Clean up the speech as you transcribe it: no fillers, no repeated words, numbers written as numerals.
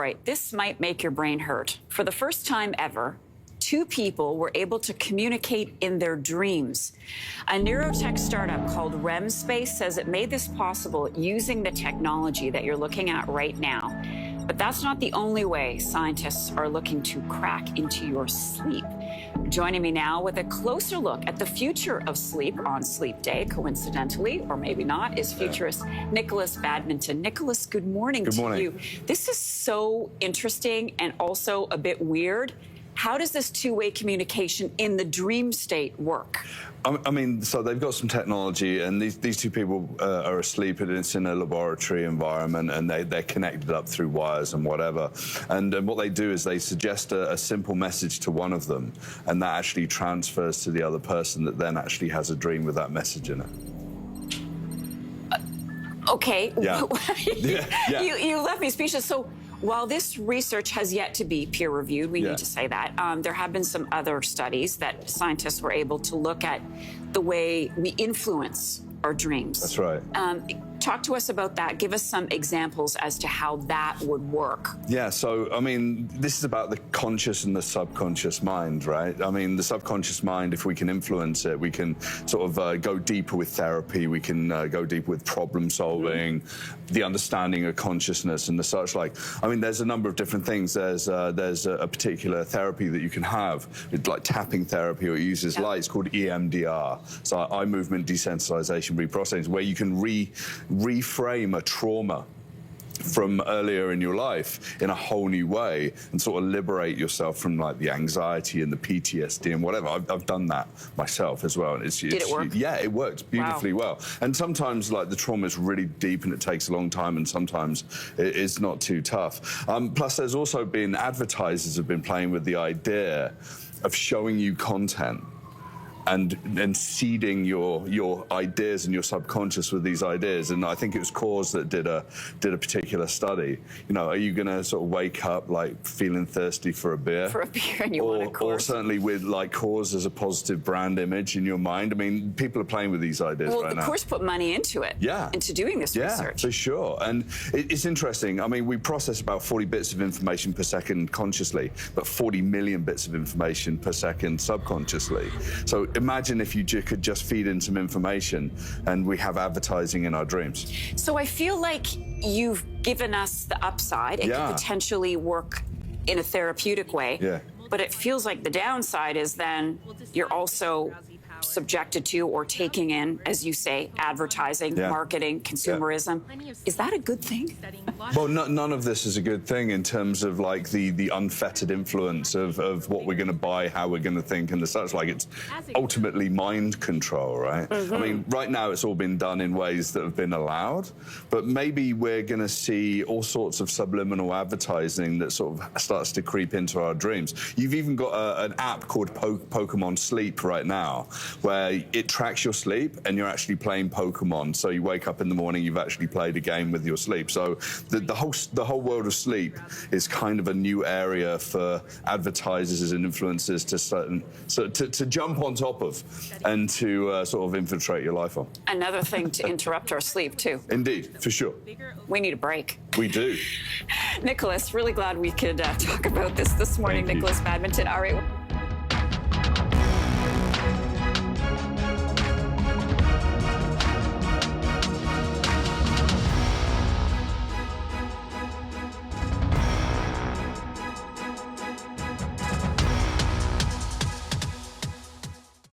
right, this might make your brain hurt. For the first time ever, two people were able to communicate in their dreams. A neurotech startup called REM Space says it made this possible using the technology that you're looking at right now. But that's not the only way scientists are looking to crack into your sleep. Joining me now with a closer look at the future of sleep on Sleep Day, coincidentally, or maybe not, is Futurist Nikolas Badminton. Nikolas, good morning to you. This is so interesting and also a bit weird. How does this two-way communication in the dream state work? I mean, so they've got some technology, and these two people are asleep, and it's in a laboratory environment, and they're connected up through wires and whatever. And what they do is they suggest a simple message to one of them, and that actually transfers to the other person that then actually has a dream with that message in it. Okay. Yeah. Yeah. You left me speechless. So while this research has yet to be peer-reviewed, we need to say that, there have been some other studies that scientists were able to look at the way we influence our dreams. That's right. Talk to us about that. Give us some examples as to how that would work. Yeah, so, I mean, this is about the conscious and the subconscious mind, right? I mean, the subconscious mind, if we can influence it, we can sort of go deeper with therapy, we can go deeper with problem solving, the understanding of consciousness and the such like. I mean, there's a number of different things. There's a particular therapy that you can have, it's like tapping therapy, or it uses light. It's called EMDR, so eye movement desensitization reprocessing, where you can reframe a trauma from earlier in your life in a whole new way and sort of liberate yourself from like the anxiety and the PTSD and whatever. I've done that myself as well. Did it work? Yeah, it worked beautifully well. And sometimes like the trauma is really deep and it takes a long time, and sometimes it's not too tough. Plus there's also been, advertisers have been playing with the idea of showing you content and seeding your ideas and your subconscious with these ideas. And I think it was Coors that did a particular study. You know, are you going to sort of wake up like feeling thirsty for a beer? For a beer, and you want a Coors. Or certainly with like Coors as a positive brand image in your mind. I mean, people are playing with these ideas right now. Well, Coors put money into it. Yeah. Into doing this research. Yeah, for sure. And it's interesting. I mean, we process about 40 bits of information per second consciously, but 40 million bits of information per second subconsciously. So imagine if you could just feed in some information and we have advertising in our dreams. So I feel like you've given us the upside. It could potentially work in a therapeutic way. Yeah. But it feels like the downside is then you're also subjected to or taking in, as you say, advertising, marketing, consumerism. Is that a good thing? Well, none of this is a good thing in terms of like the unfettered influence of what we're going to buy, how we're going to think, and the such. Like, it's ultimately mind control, right? I mean, right now it's all been done in ways that have been allowed, but maybe we're going to see all sorts of subliminal advertising that sort of starts to creep into our dreams. You've even got an app called Pokemon Sleep right now, where it tracks your sleep and you're actually playing Pokemon. So you wake up in the morning, you've actually played a game with your sleep. So the whole world of sleep is kind of a new area for advertisers and influencers to jump on top of and to sort of infiltrate your life on. Another thing to interrupt our sleep too. Indeed, for sure. We need a break. We do. Nikolas, really glad we could talk about this morning. Nikolas Badminton. All right.